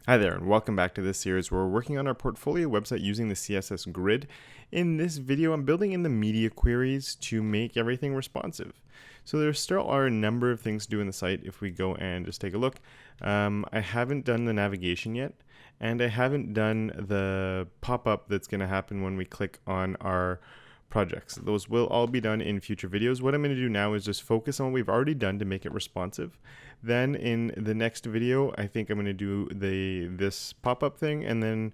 Hi there, and welcome back to this series where we're working on our portfolio website using the CSS Grid. In this video, I'm building in the media queries to make everything responsive. So there still are a number of things to do in the site if we go and just take a look. I haven't done the navigation yet, and I haven't done the pop-up that's going to happen when we click on our projects. Those will all be done in future videos. What I'm going to do now is just focus on what we've already done to make it responsive. Then in the next video, I think I'm going to do this pop-up thing, and then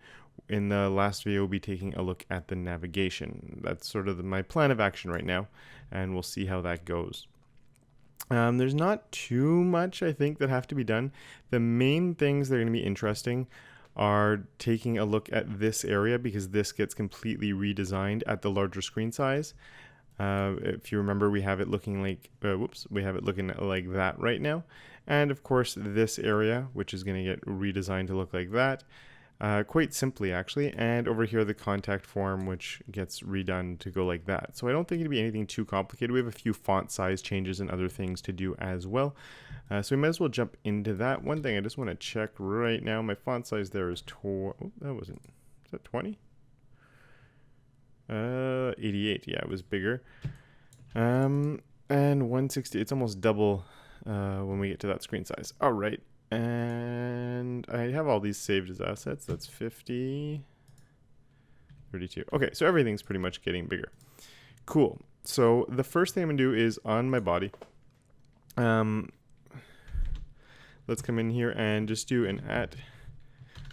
in the last video, we'll be taking a look at the navigation. That's sort of my plan of action right now, and we'll see how that goes. There's not too much, I think, that have to be done. The main things that are going to be interesting are taking a look at this area, because this gets completely redesigned at the larger screen size. If you remember, we have it looking like like that right now. And of course this area, which is going to get redesigned to look like that, quite simply actually. And over here the contact form, which gets redone to go like that. So I don't think it'd be anything too complicated. We have a few font size changes and other things to do as well. So we might as well jump into that. One thing I just want to check right now, my font size there is is that 20? 88, yeah, it was bigger. And 160, it's almost double when we get to that screen size. All right, and I have all these saved as assets. That's 50, 32. Okay, so everything's pretty much getting bigger. Cool. So the first thing I'm gonna do is on my body. Let's come in here and just do an at.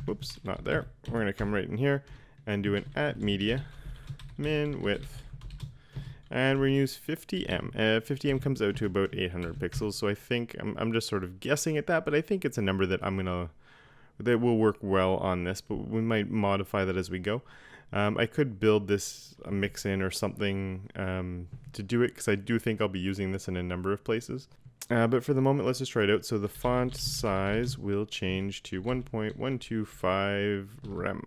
Whoops, not there. We're gonna come right in here and do an at media min width, and we're going to use 50M. 50M comes out to about 800 pixels, so I think I'm just sort of guessing at that, but I think it's a number that that will work well on this, but we might modify that as we go. I could build this a Mixin or something to do it, because I do think I'll be using this in a number of places. But for the moment, let's just try it out. So the font size will change to 1.125 rem.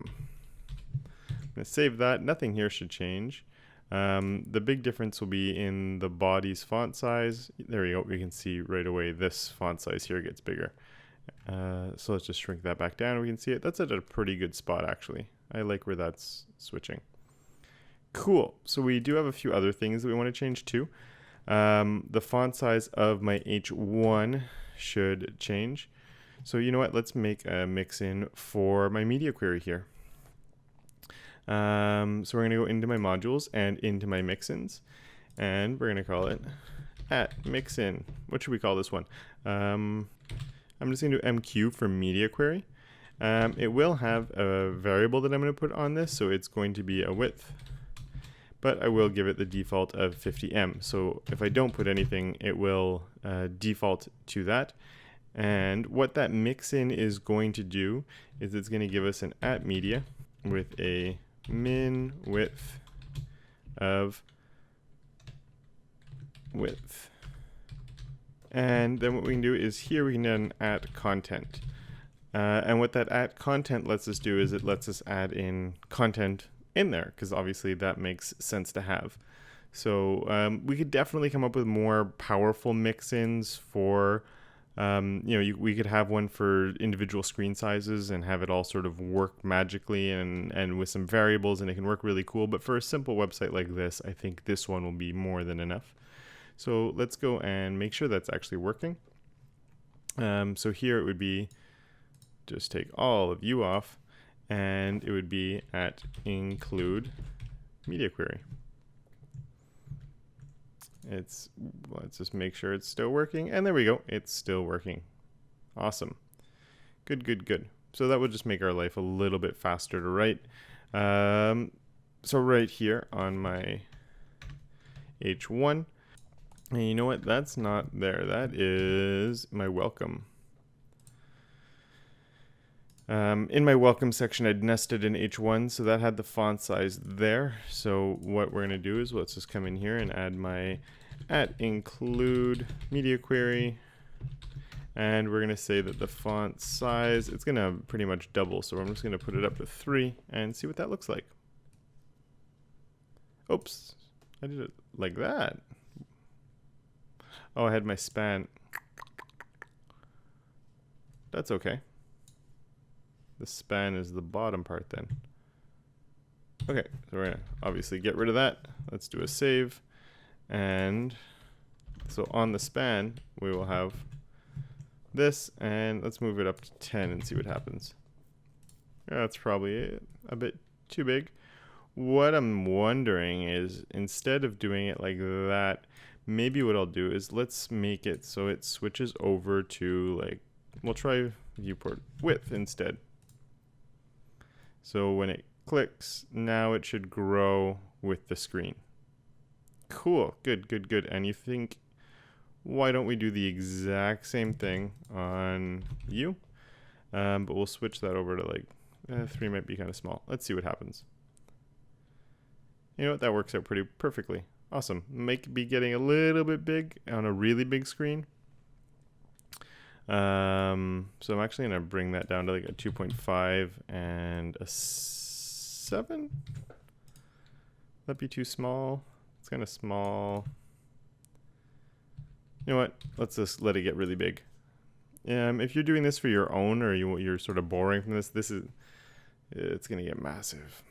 I'm going to save that. Nothing here should change. The big difference will be in the body's font size. There we go. We can see right away this font size here gets bigger. So let's just shrink that back down. We can see it. That's at a pretty good spot, actually. I like where that's switching. Cool. So we do have a few other things that we want to change too. The font size of my H1 should change. So you know what? Let's make a Mixin for my media query here. So we're going to go into my modules and into my Mixins, and we're going to call it at Mixin. What should we call this one? I'm just going to do MQ for media query. It will have a variable that I'm going to put on this, so it's going to be a width, but I will give it the default of 50M. So if I don't put anything, it will default to that. And what that Mixin is going to do is it's going to give us an at media with a min width of width. And then what we can do is here we can then add content. And what that add content lets us do is it lets us add in content in there, because obviously that makes sense to have. So we could definitely come up with more powerful mix-ins for we could have one for individual screen sizes and have it all sort of work magically and with some variables, and it can work really cool. But for a simple website like this, I think this one will be more than enough. So let's go and make sure that's actually working. So here it would be, just take all of you off, and it would be at include media query. Let's just make sure it's still working, and there we go, it's still working. Awesome. Good. So that would just make our life a little bit faster to write. So right here on my H1, and you know what, that's not there, that is my welcome. In my welcome section, I'd nested in H1, so that had the font size there. So what we're going to do is let's just come in here and add my at include media query, and we're going to say that the font size, it's going to pretty much double, so I'm just going to put it up to 3 and see what that looks like. Oops, I did it like that. Oh, I had my span. That's okay. The span is the bottom part then. Okay, so we're gonna obviously get rid of that. Let's do a save. And so on the span, we will have this, and let's move it up to 10 and see what happens. That's probably a bit too big. What I'm wondering is, instead of doing it like that, maybe what I'll do is let's make it so it switches over to, like, we'll try viewport width instead. So when it clicks, now it should grow with the screen. Cool, good, good, good. And you think, why don't we do the exact same thing on you? But we'll switch that over to, like, 3 might be kind of small. Let's see what happens. You know what, that works out pretty perfectly. Awesome. Might be getting a little bit big on a really big screen. So I'm actually going to bring that down to like a 2.5 and a 7. That'd be too small. It's kind of small. You know what? Let's just let it get really big. If you're doing this for your own, or you're sort of boring from this, it's going to get massive.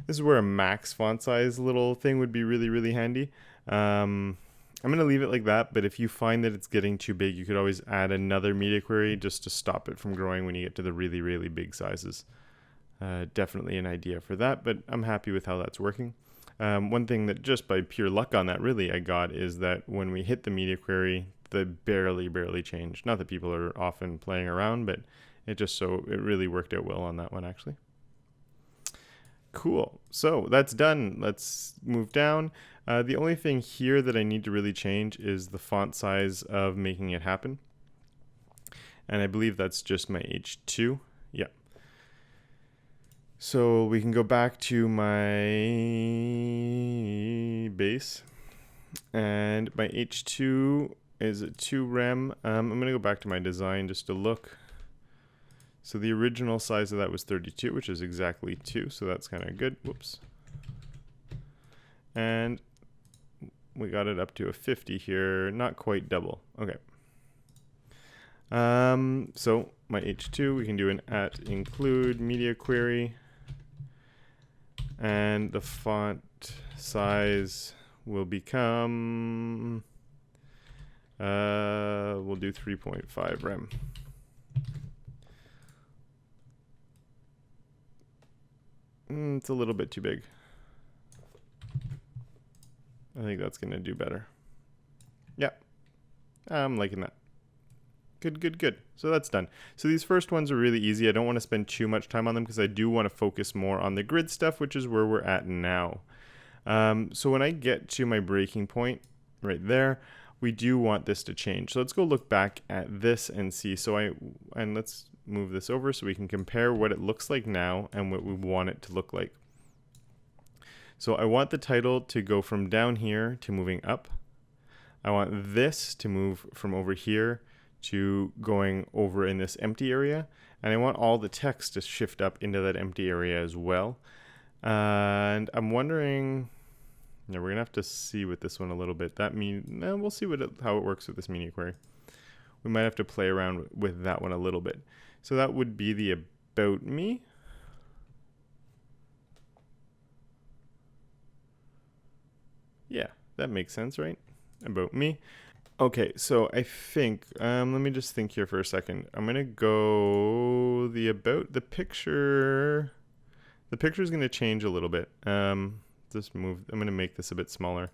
This is where a max font size little thing would be really, really handy. I'm going to leave it like that, but if you find that it's getting too big, you could always add another media query just to stop it from growing when you get to the really, really big sizes. Definitely an idea for that, but I'm happy with how that's working. One thing that just by pure luck on that really I got is that when we hit the media query, they barely changed. Not that people are often playing around, but it really worked out well on that one actually. Cool. So that's done. Let's move down. The only thing here that I need to really change is the font size of making it happen. And I believe that's just my H2. Yeah. So we can go back to my base. And my H2 is a 2 rem. I'm going to go back to my design just to look. So the original size of that was 32, which is exactly 2, so that's kind of good. Whoops. And we got it up to a 50 here, not quite double. Okay. So my H2, we can do an @include media query, and the font size will become, we'll do 3.5 rem. It's a little bit too big. I think that's going to do better. Yeah, I'm liking that. Good, good, good. So that's done. So these first ones are really easy. I don't want to spend too much time on them because I do want to focus more on the grid stuff, which is where we're at now. So when I get to my breaking point right there, we do want this to change. So let's go look back at this and see. And let's move this over so we can compare what it looks like now and what we want it to look like. So I want the title to go from down here to moving up. I want this to move from over here to going over in this empty area. And I want all the text to shift up into that empty area as well. And I'm wondering, we're going to have to see with this one a little bit. We'll see how it works with this media query. We might have to play around with that one a little bit. So that would be the about me. Yeah, that makes sense, right? About me. Okay, so I think, let me just think here for a second. I'm going to go the picture. The picture is going to change a little bit. I'm going to make this a bit smaller.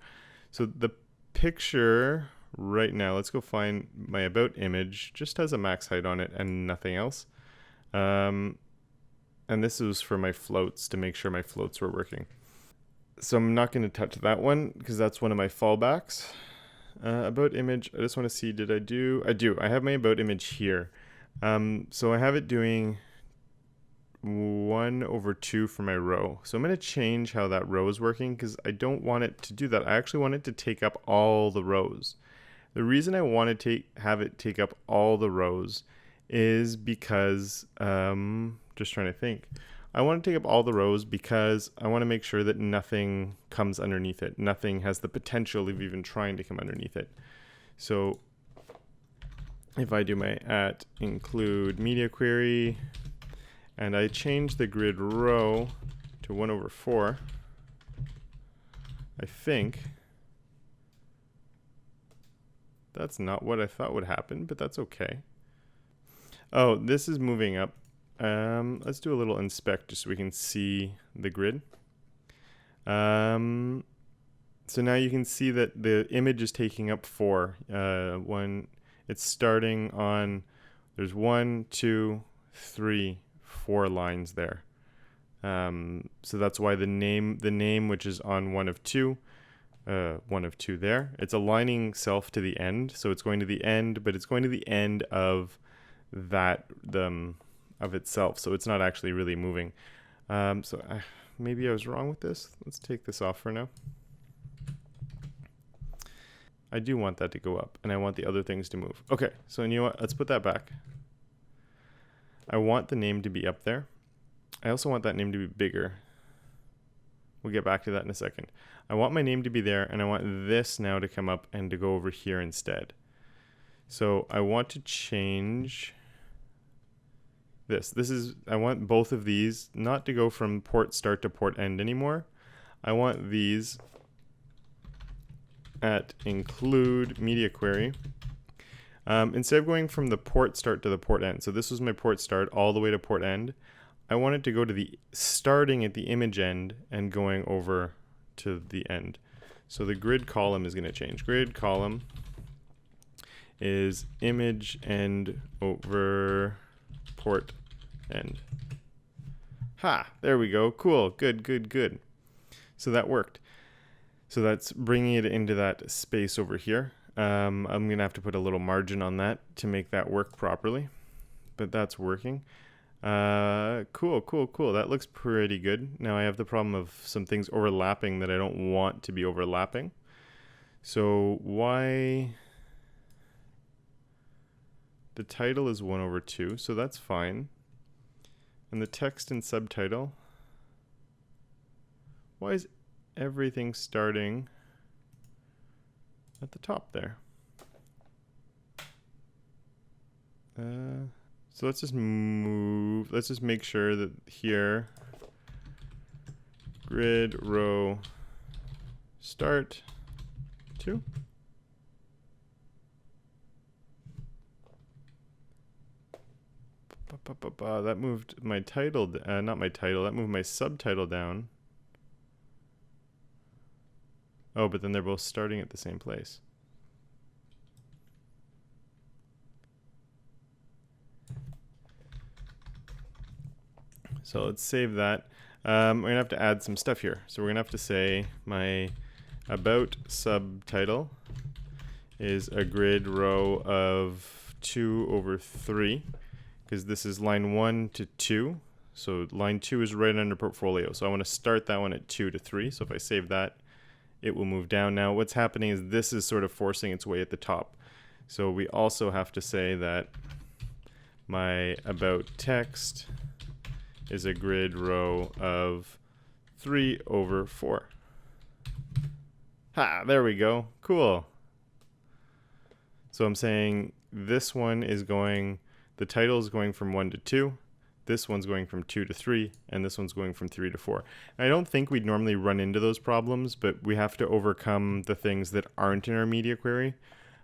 So the picture right now, let's go find my about image, just has a max height on it and nothing else. And this is for my floats to make sure my floats were working. So I'm not going to touch that one because that's one of my fallbacks. About image, I just want to see, I do. I have my about image here. So I have it doing 1/2 for my row. So I'm going to change how that row is working because I don't want it to do that. I actually want it to take up all the rows. The reason I want to have it take up all the rows is because, just trying to think. I want to take up all the rows because I want to make sure that nothing comes underneath it. Nothing has the potential of even trying to come underneath it. So if I do my at include media query, and I change the grid row to 1/4, I think that's not what I thought would happen, but that's okay. Oh, this is moving up. Let's do a little inspect just so we can see the grid. So now you can see that the image is taking up 4. When it's starting on, there's 1, 2, 3, 4 lines there. So that's why the name which is on 1 of 2 there, it's aligning self to the end, so it's going to the end, but it's going to the end of of itself, so it's not actually really moving. Maybe I was wrong with this. Let's take this off for now. I do want that to go up, and I want the other things to move. Okay, so you know what? Let's put that back. I want the name to be up there. I also want that name to be bigger. We'll get back to that in a second. I want my name to be there, and I want this now to come up and to go over here instead. So I want to change this. I want both of these not to go from port start to port end anymore. I want these at include media query. Instead of going from the port start to the port end, so this was my port start all the way to port end, I want it to go to the starting at the image end and going over to the end. So the grid column is going to change. Grid column is image end over port end. Ha, there we go. Cool. Good, good, good. So that worked. So that's bringing it into that space over here. I'm going to have to put a little margin on that to make that work properly, but that's working. Cool, cool, cool. That looks pretty good. Now I have the problem of some things overlapping that I don't want to be overlapping. So why? The title is 1/2, so that's fine. And the text and subtitle, why is everything starting at the top there? So let's just make sure that here, grid row start 2. That moved my title, not my title, that moved my subtitle down. Oh, but then they're both starting at the same place. So let's save that. We're going to have to add some stuff here. So we're going to have to say my about subtitle is a grid row of 2/3, because this is line 1 to 2. So line 2 is right under portfolio. So I want to start that one at 2 to 3. So if I save that, it will move down. Now what's happening is this is sort of forcing its way at the top. So we also have to say that my about text is a grid row of 3/4. Ha, there we go. Cool. So I'm saying this one is going, the title is going from 1 to 2. This one's going from 2 to 3, and this one's going from 3 to 4. And I don't think we'd normally run into those problems, but we have to overcome the things that aren't in our media query.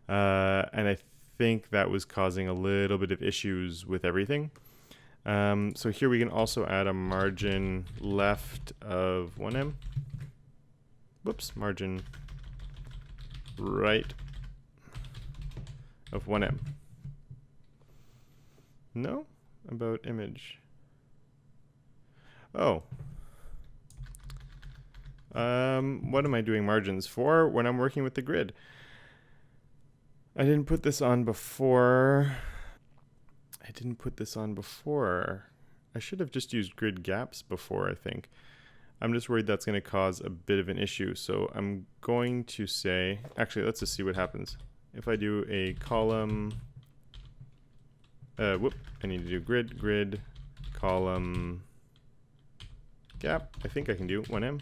And I think that was causing a little bit of issues with everything. So here we can also add a margin left of 1em. Whoops, margin right of 1em. No? About image. Oh. What am I doing margins for when I'm working with the grid? I didn't put this on before. I should have just used grid gaps before, I think. I'm just worried that's going to cause a bit of an issue. So I'm going to say, actually, let's just see what happens. If I do a column, I need to do grid, column, gap. I think I can do 1em.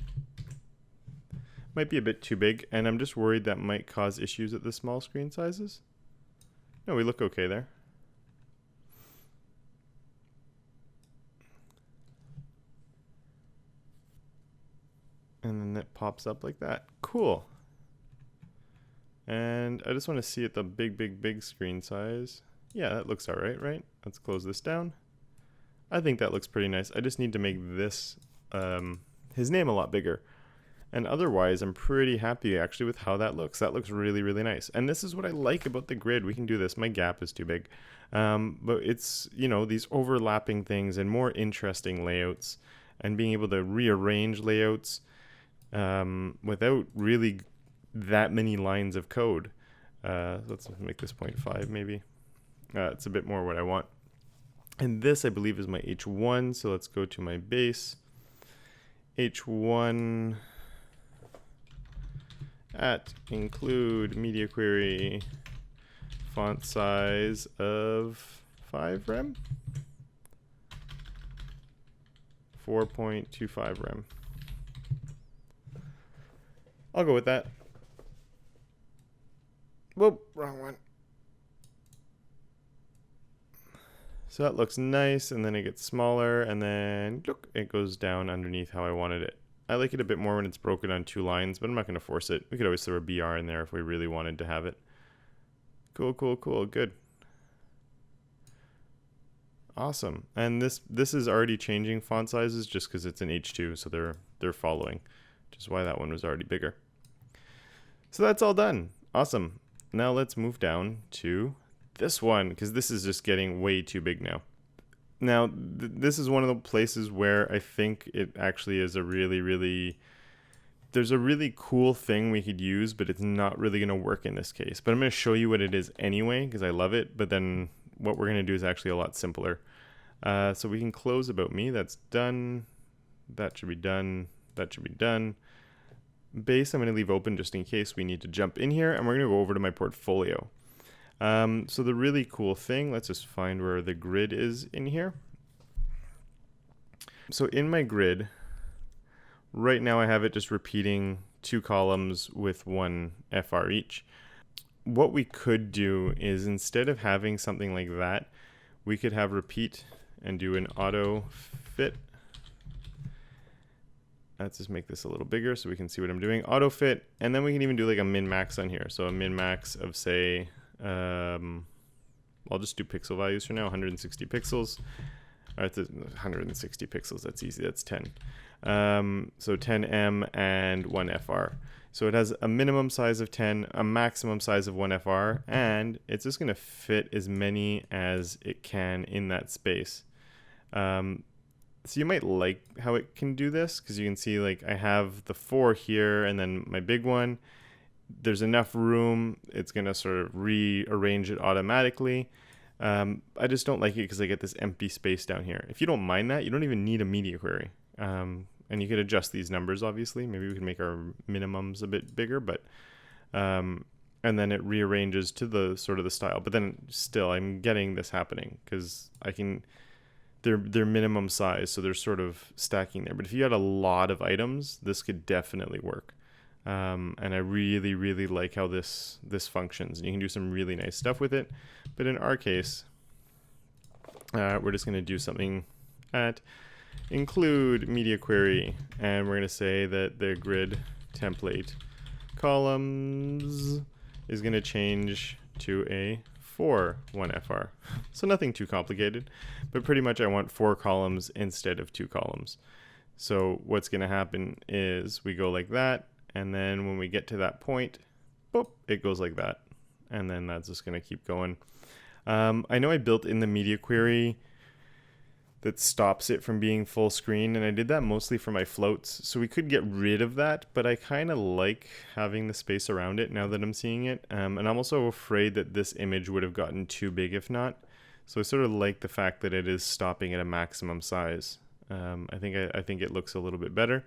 Might be a bit too big, and I'm just worried that might cause issues at the small screen sizes. No, we look okay there. And then that pops up like that. Cool. And I just want to see it the big screen size. Yeah, that looks all right, right? Let's close this down. I think that looks pretty nice. I just need to make this, his name a lot bigger. And otherwise, I'm pretty happy actually with how that looks. That looks really, really nice. And this is what I like about the grid. We can do this. My gap is too big. But it's, you know, these overlapping things and more interesting layouts and being able to rearrange layouts without really that many lines of code. Let's make this 0.5 maybe. It's a bit more what I want. And this, I believe, is my H1. So let's go to my base. H1 at include media query font size of 5 rem. 4.25 rem. I'll go with that. Whoop, wrong one. So that looks nice, and then it gets smaller, and then look, it goes down underneath how I wanted it. I like it a bit more when it's broken on 2 lines, but I'm not going to force it. We could always throw a BR in there if we really wanted to have it. Cool, cool, cool, good. Awesome. And this is already changing font sizes just because it's an H2, so they're following, which is why that one was already bigger. So that's all done. Awesome. Now let's move down to this one, because this is just getting way too big now. Now, this is one of the places where I think it actually is a really, there's a really cool thing we could use, but it's not really going to work in this case. But I'm going to show you what it is anyway, because I love it. But then what we're going to do is actually a lot simpler. So we can close About Me. That's done. That should be done. That should be done. Base, I'm going to leave open just in case we need to jump in here. And we're going to go over to my portfolio. So the really cool thing, let's just find where the grid is in here. So in my grid, right now I have it just repeating 2 columns with 1 FR each. What we could do is, instead of having something like that, we could have repeat and do an AutoFit. Let's just make this a little bigger so we can see what I'm doing. AutoFit, and then we can even do like a min-max on here. So a min-max of, say, I'll just do pixel values for now, 160 pixels. All right, 160 pixels, that's easy, that's 10. So 10M and 1 FR. So it has a minimum size of 10, a maximum size of 1 FR, and it's just gonna fit as many as it can in that space. So you might like how it can do this, because you can see like I have the 4 here and then my big one. There's enough room, it's going to sort of rearrange it automatically. I just don't like it because I get this empty space down here. If you don't mind that, you don't even need a media query. And you could adjust these numbers, obviously. Maybe we can make our minimums a bit bigger, but and then it rearranges to the sort of the style. But then still, I'm getting this happening because I can, they're minimum size, so they're sort of stacking there. But if you had a lot of items, this could definitely work. And I really like how this functions, and you can do some really nice stuff with it. But in our case, we're just going to do something at include media query, and we're going to say that the grid template columns is going to change to a 4 1FR. So nothing too complicated, but pretty much I want 4 columns instead of 2 columns. So what's going to happen is we go like that. And then when we get to that point, boop, it goes like that. And then that's just going to keep going. I know I built in the media query that stops it from being full screen, and I did that mostly for my floats. So we could get rid of that, but I kind of like having the space around it now that I'm seeing it. And I'm also afraid that this image would have gotten too big if not. So I sort of like the fact that it is stopping at a maximum size. I think it looks a little bit better.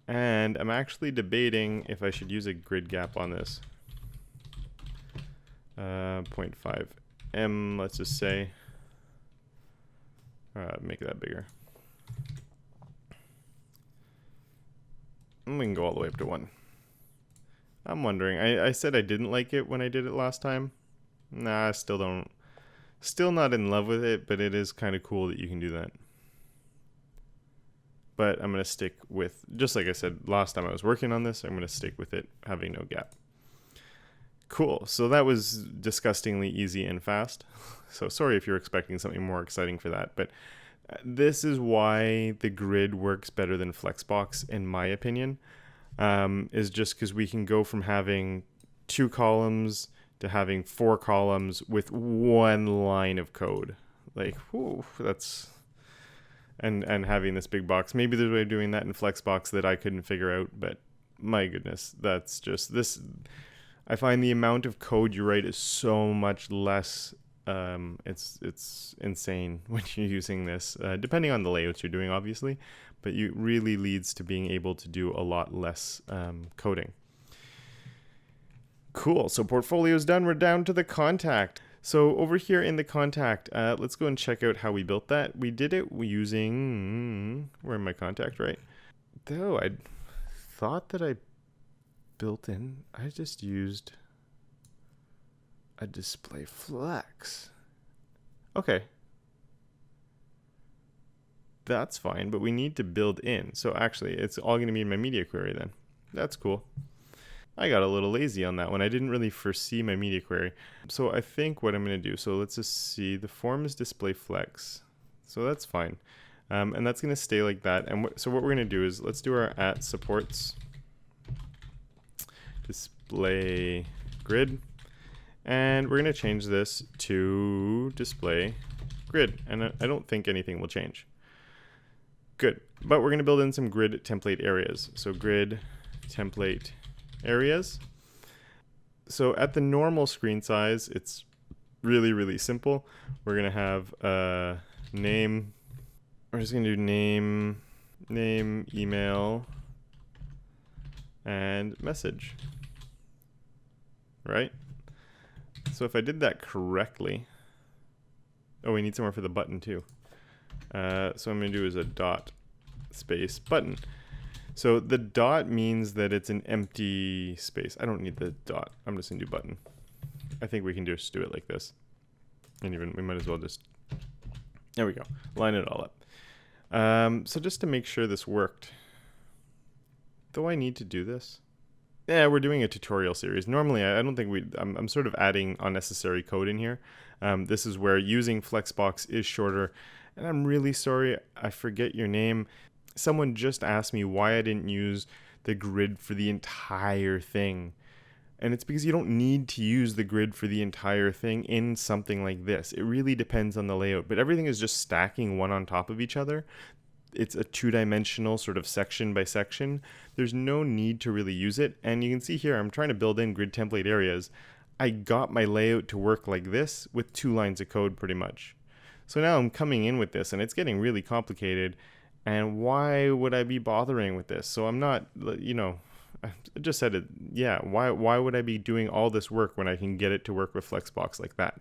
And I'm actually debating if I should use a grid gap on this. 0.5 M, let's just say. Make that bigger. And we can go all the way up to 1. I'm wondering, I said I didn't like it when I did it last time, Nah, still not in love with it, but it is kind of cool that you can do that. But I'm going to stick with, just like I said last time I was working on this, I'm going to stick with it having no gap. Cool. So that was disgustingly easy and fast. So sorry if you're expecting something more exciting for that, but this is why the grid works better than Flexbox, in my opinion, is just because we can go from having 2 columns to having 4 columns with 1 line of code. Like, whew, that's... And having this big box. Maybe there's a way of doing that in Flexbox that I couldn't figure out, but my goodness, that's just this. I find the amount of code you write is so much less. It's insane when you're using this, depending on the layouts you're doing, obviously, but it really leads to being able to do a lot less coding. Cool. So portfolio's done. We're down to the contact. So over here in the contact, let's go and check out how we built that. We did it using, where am I contact, right? Though I thought that I just used a display flex. Okay. That's fine, but we need to build in. So actually, it's all going to be in my media query then. That's cool. I got a little lazy on that one. I didn't really foresee my media query. So I think what I'm going to do, so let's just see, the form is display flex. So that's fine. And that's going to stay like that. And so what we're going to do is let's do our @supports display grid. And we're going to change this to display grid. And I don't think anything will change. Good. But we're going to build in some grid template areas. So grid template areas. So at the normal screen size, it's really, really simple. We're going to have a name. We're just going to do name, email, and message. Right? So if I did that correctly, oh, we need somewhere for the button too. So what I'm going to do is a dot space button. So the dot means that it's an empty space. I don't need the dot. I'm just going to do button. I think we can just do it like this. And even we might as well just, there we go. Line it all up. So just to make sure this worked, do I need to do this? Yeah, we're doing a tutorial series. Normally, I don't think I'm sort of adding unnecessary code in here. This is where using Flexbox is shorter. And I'm really sorry, I forget your name. Someone just asked me why I didn't use the grid for the entire thing. And it's because you don't need to use the grid for the entire thing in something like this. It really depends on the layout, but everything is just stacking one on top of each other. It's a 2-dimensional sort of section by section. There's no need to really use it. And you can see here, I'm trying to build in grid template areas. I got my layout to work like this with 2 lines of code pretty much. So now I'm coming in with this and it's getting really complicated. And why would I be bothering with this? So I'm not, you know, I just said it. Yeah, why would I be doing all this work when I can get it to work with Flexbox like that?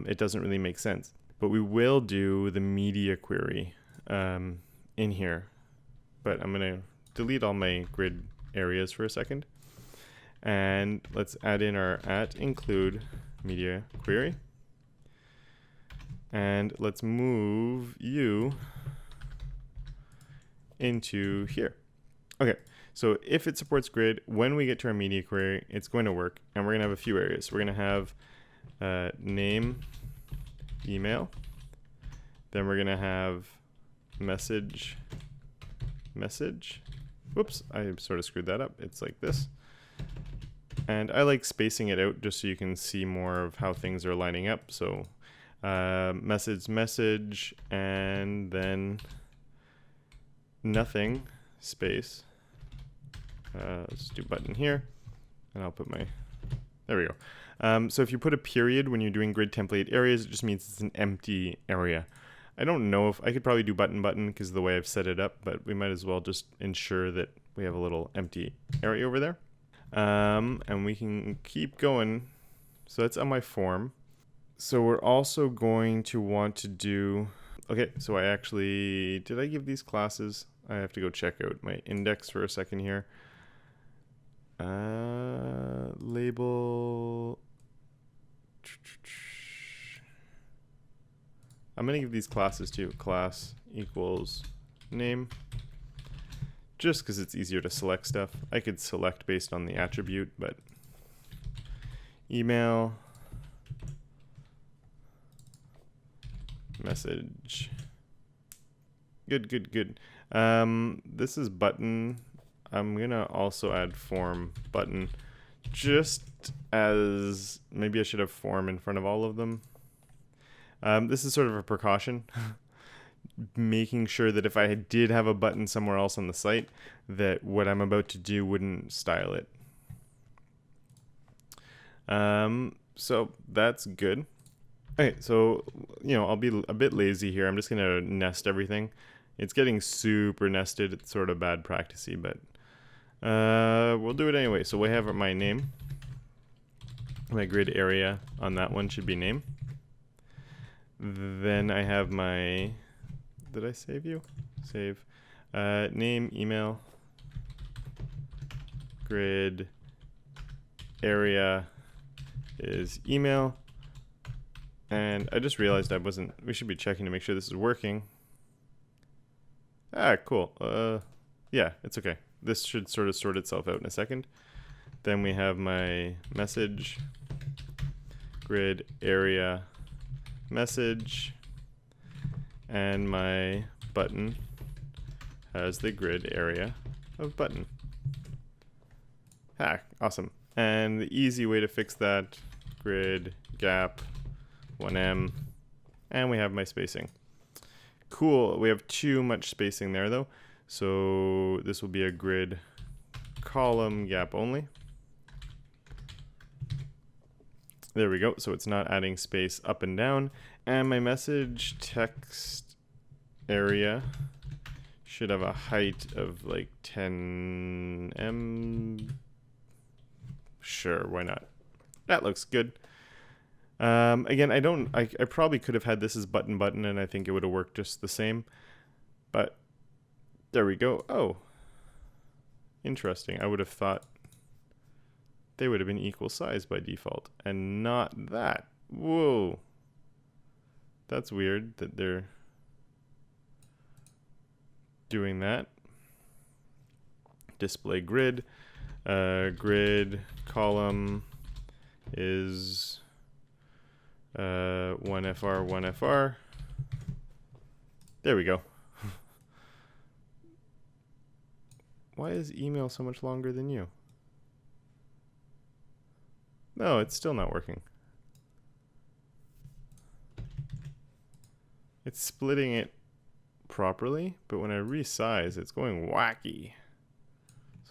It doesn't really make sense. But we will do the media query in here. But I'm going to delete all my grid areas for a second. And let's add in our @include media query. And let's move you into here. Okay, so if it supports grid, when we get to our media query, it's going to work. And we're going to have a few areas. We're going to have name, email. Then we're going to have message. Whoops, I sort of screwed that up. It's like this. And I like spacing it out just so you can see more of how things are lining up. So message, and then nothing, space. Let's do button here, and I'll put my, there we go. So if you put a period when you're doing grid template areas, it just means it's an empty area. I don't know if I could probably do button because of the way I've set it up, but we might as well just ensure that we have a little empty area over there. And we can keep going. So that's on my form. So we're also going to want to do, okay, so I actually, did I give these classes? I have to go check out my index for a second here. Label I'm going to give these classes too. Class equals name. Just because it's easier to select stuff. I could select based on the attribute, but email, message. Good, good, good. This is button. I'm going to also add form button. Just as maybe I should have form in front of all of them. This is sort of a precaution. Making sure that if I did have a button somewhere else on the site, that what I'm about to do wouldn't style it. So that's good. Okay, so, you know, I'll be a bit lazy here. I'm just going to nest everything. It's getting super nested. It's sort of bad practicey, but we'll do it anyway. So we have my name. My grid area on that one should be name. Then I have my... Did I save you? Save. Name, email, grid, area is email. And I just realized we should be checking to make sure this is working. Ah, cool. Yeah, it's okay. This should sort of sort itself out in a second. Then we have my message, grid, area, message. And my button has the grid area of button. Awesome. And the easy way to fix that, grid gap 1em, and we have my spacing. Cool. We have too much spacing there though, so this will be a grid column gap only. There we go. So it's not adding space up and down. And my message text area should have a height of like 10em. Sure, why not? That looks good. Again, I probably could have had this as button and I think it would have worked just the same. But there we go. Oh, interesting. I would have thought they would have been equal size by default and not that. Whoa. That's weird that they're doing that. Display grid. Grid column is 1FR, 1FR. There we go. Why is email so much longer than you? No, it's still not working. It's splitting it properly, but when I resize, it's going wacky.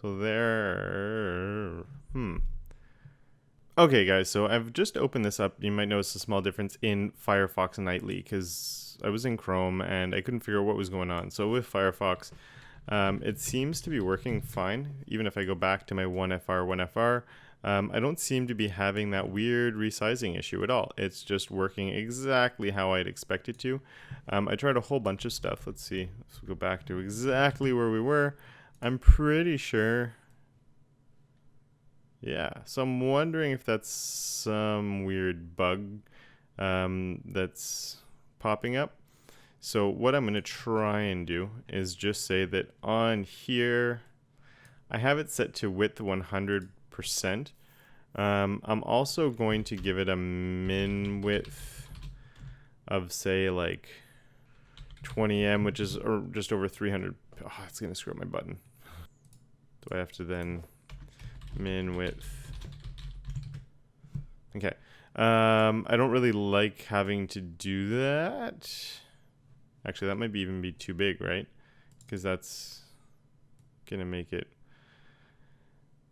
So there, Okay guys, so I've just opened this up. You might notice a small difference in Firefox nightly because I was in Chrome and I couldn't figure out what was going on. So with Firefox, it seems to be working fine. Even if I go back to my 1FR, 1FR, I don't seem to be having that weird resizing issue at all. It's just working exactly how I'd expect it to. I tried a whole bunch of stuff. Let's see. Let's go back to exactly where we were. I'm pretty sure. Yeah, so I'm wondering if that's some weird bug that's popping up. So what I'm going to try and do is just say that on here, I have it set to width 100%. I'm also going to give it a min width of say like 20em, which is just over 300. Oh, it's going to screw up my button. Do I have to then min width? Okay. I don't really like having to do that. Actually, that might even be too big, right? Because that's gonna make it.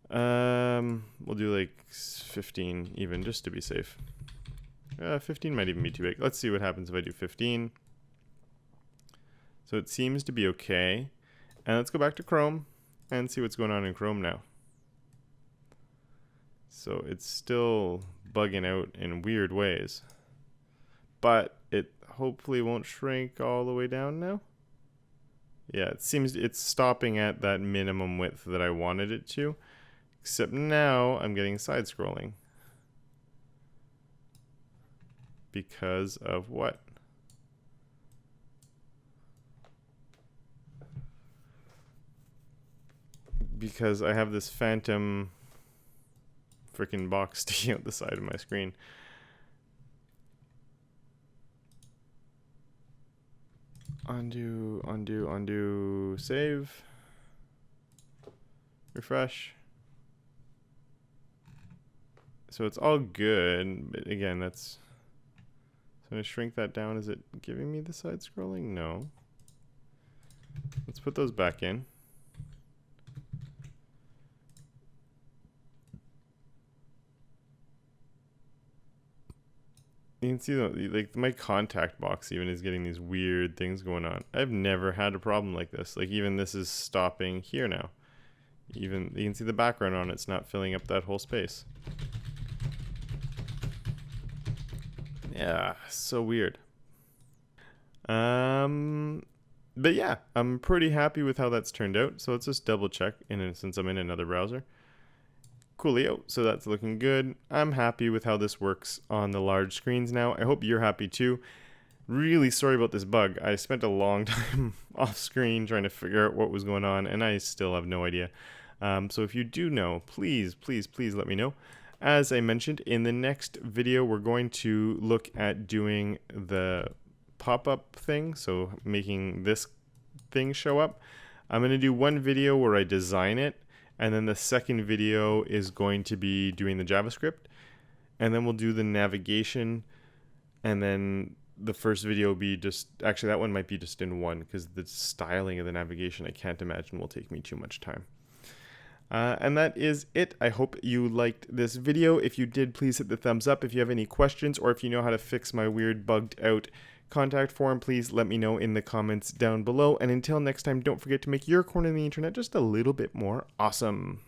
We'll do like 15 even, just to be safe. 15 might even be too big. Let's see what happens if I do 15. So it seems to be okay. And let's go back to Chrome and see what's going on in Chrome now. So it's still bugging out in weird ways, but it hopefully won't shrink all the way down now. Yeah, it seems it's stopping at that minimum width that I wanted it to, except now I'm getting side scrolling. Because of what? because I have this phantom freaking box sticking out the side of my screen. Undo, undo, undo, save, refresh. So it's all good, but again, that's, so I'm gonna shrink that down. Is it giving me the side scrolling? No. Let's put those back in. You can see like my contact box even is getting these weird things going on. I've never had a problem like this. Like even this is stopping here now. Even you can see the background on it's not filling up that whole space. Yeah, so weird. But yeah, I'm pretty happy with how that's turned out. So let's just double check since I'm in another browser. Coolio, so that's looking good. I'm happy with how this works on the large screens now. I hope you're happy too. Really sorry about this bug. I spent a long time off screen trying to figure out what was going on, and I still have no idea. So if you do know, please, please, please let me know. As I mentioned, in the next video, we're going to look at doing the pop-up thing, so making this thing show up. I'm going to do one video where I design it, and then the second video is going to be doing the JavaScript, and then we'll do the navigation, and then the first video will be just, actually that one might be just in one, because the styling of the navigation I can't imagine will take me too much time. And that is it. I hope you liked this video. If you did, please hit the thumbs up. If you have any questions, or if you know how to fix my weird bugged out contact form, please let me know in the comments down below. And until next time, don't forget to make your corner of the internet just a little bit more awesome.